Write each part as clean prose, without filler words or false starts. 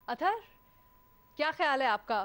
اطہر کیا خیال ہے آپ کا؟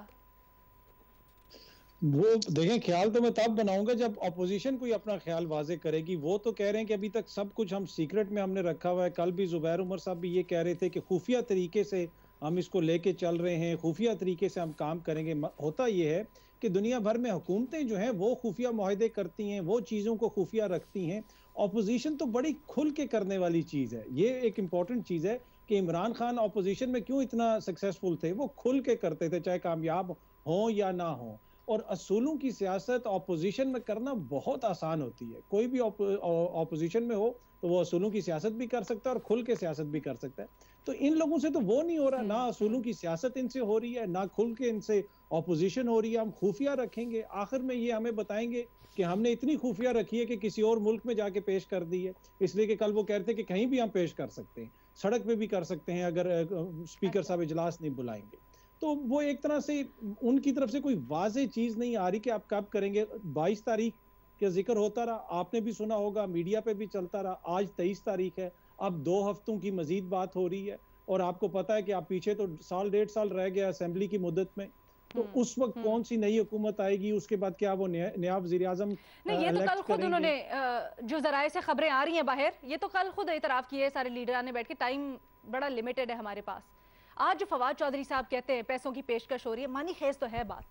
وہ دیکھیں، خیال تو میں تب بناؤں گا جب اپوزیشن کوئی اپنا خیال واضح کرے گی. وہ تو کہہ رہے ہیں کہ ابھی تک سب کچھ ہم سیکرٹ میں ہم نے رکھا ہوا ہے. کل بھی زبیر عمر صاحب بھی یہ کہہ رہے تھے کہ خفیہ طریقے سے ہم اس کو لے کے چل رہے ہیں، خفیہ طریقے سے ہم کام کریں گے. ہوتا یہ ہے کہ دنیا بھر میں حکومتیں جو ہیں وہ خفیہ معاہدے کرتی ہیں، وہ چیزوں کو خفیہ رکھتی ہیں. اپوزیشن تو بڑی کھل کے کرنے والی چیز ہے. یہ ایک امپورٹنٹ چیز ہے کہ عمران خان اپوزیشن میں کیوں اتنا سکسیسفل تھے. وہ کھل کے کرتے تھے، چاہے کامیاب ہوں یا نہ ہوں. اور اصولوں کی سیاست اپوزیشن میں کرنا بہت آسان ہوتی ہے. کوئی بھی اپوزیشن میں ہو تو وہ اصولوں کی سیاست بھی کر سکتا ہے اور کھل کے سیاست بھی کر سکتا ہے. تو ان لوگوں سے تو وہ نہیں ہو رہا، نہ اصولوں کی سیاست ان سے ہو رہی ہے، نہ کھل کے ان سے اپوزیشن ہو رہی ہے. ہم خفیہ رکھیں گے، آخر میں یہ ہمیں بتائیں گے کہ ہم نے اتنی خفیہ رکھی ہے کہ کسی اور ملک میں جا کے پیش کر دی ہے. اس لیے کہ کل وہ کہتے ہیں کہ کہیں بھی ہم پیش کر سکتے ہیں، سڑک پہ بھی کر سکتے ہیں اگر اسپیکر صاحب اجلاس نہیں بلائیں گے. تو وہ ایک طرح سے ان کی طرف سے کوئی واضح چیز نہیں آ رہی کہ آپ کب کریں گے. 22 تاریخ کا ذکر ہوتا رہا، آپ نے بھی سنا ہوگا، میڈیا پہ بھی چلتا رہا. آج 23 تاریخ ہے، اب 2 ہفتوں کی مزید بات ہو رہی ہے. اور آپ کو پتا ہے کہ آپ پیچھے تو سال 1.5 سال رہ گیا اسمبلی کی مدت میں. تو اس وقت کون سی نئی حکومت آئے گی، اس کے بعد کیا وہ نیا وزیر اعظم نہیں، یہ تو کل الیکٹ خود کریں انہوں گے؟ نے جو ذرائع سے خبریں آ رہی ہیں باہر، یہ تو کل خود اعتراف کیے سارے لیڈران نے بیٹھ کے. ٹائم بڑا لیمیٹڈ ہے ہمارے پاس. آج جو فواد چودھری صاحب کہتے ہیں پیسوں کی پیشکش ہو رہی ہے، مانی خیز تو ہے بات.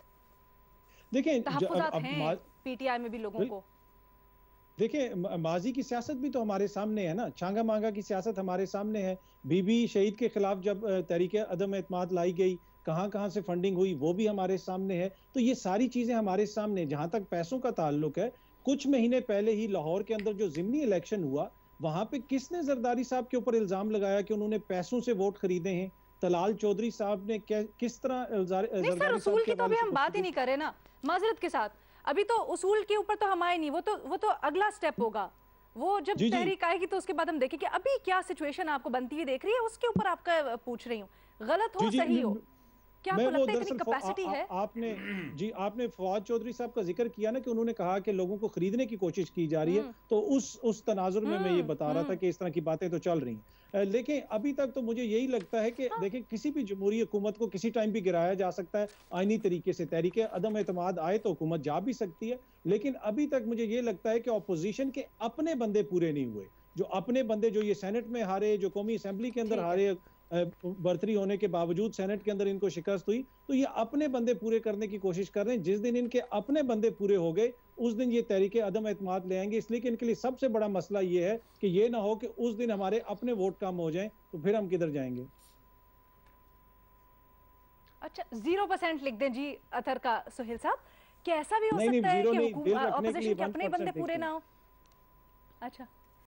دیکھیں تحفظات ہیں پی ٹی آئی میں بھی لوگوں کو. دیکھیں ماضی کی سیاست بھی تو ہمارے سامنے ہے نا. چھانگا مانگا کی سیاست ہمارے سامنے ہے. بی بی شہید کے خلاف جب تحریک عدم اعتماد لائی گئی، کہاں سے فنڈنگ ہوئی، وہ بھی ہمارے سامنے ہے. تو یہ ساری چیزیں ہمارے سامنے. جہاں تک پیسوں کا تعلق ہے، کچھ مہینے پہلے ہی لاہور کے اندر جو ضمنی الیکشن ہوا، وہاں پہ کس نے زرداری صاحب کے اوپر الزام لگایا کہ انہوں نے پیسوں سے ووٹ خریدے ہیں؟ طلال چودھری صاحب نے کس طرح نہیں سر، زرداری اصول صاحب کے کی تو حوالے ابھی سے ہم بات ہی گفتگو؟ نہیں کر رہے نا، معذرت کے ساتھ. ابھی تو اصول کے اوپر تو ہم آئے نہیں. وہ تو اگلا سٹیپ ہوگا. وہ جب جی جی تحریک آئے گی تو اس کے بعد ہم دیکھیں کہ ابھی کیا سچویشن آپ کو بنتی ہوئی دیکھ رہی ہے، اس کے اوپر آپ کا پوچھ رہی ہوں. غلط ہو جی جی صحیح ہو، کیا آپ میں کو وہ لگتا ہے اتنی دراصل کیپیسٹی ہے؟ آپ نے فواد چودھری صاحب کا ذکر کیا نا کہ انہوں نے کہا کہ لوگوں کو خریدنے کی کوشش کی جا رہی ہے. تو اس تناظر میں یہ بتا رہا تھا کہ اس طرح کی باتیں تو چل رہی ہیں. لیکن ابھی تک تو مجھے یہی لگتا ہے کہ دیکھیں، کسی بھی جمہوری حکومت کو کسی ٹائم بھی گرایا جا سکتا ہے آئینی طریقے سے. تحریک عدم اعتماد آئے تو حکومت جا بھی سکتی ہے. لیکن ابھی تک مجھے یہ لگتا ہے کہ اپوزیشن کے اپنے بندے پورے نہیں ہوئے. جو اپنے بندے جو یہ سینٹ میں ہارے، جو قومی اسمبلی کے اندر ٹھیک ہے. ہارے، برتری ہونے کے باوجود سینٹ کے اندر ان کو شکست ہوئی، تو یہ اپنے بندے پورے کرنے کی کوشش کر رہے ہیں. جس دن ان کے اپنے بندے پورے ہو گئے، اس دن یہ تحریک عدم اعتماد لے آئیں گے. اس لیے کہ ان کے لیے سب سے بڑا مسئلہ یہ ہے کہ یہ نہ ہو کہ اس دن ہمارے اپنے ووٹ کم ہو جائیں، تو پھر ہم کدھر جائیں گے؟ اچھا 0% لکھ دیں جی اطہر کا سہیل صاحب، کہ ایسا بھی ہو نہیں سکتا ہے زیرو کہ نہیں، دل رکھنے کے لیے اپوزیشن کے اپنے بندے 1% پورے لکھیں. نہ ہو. اچھا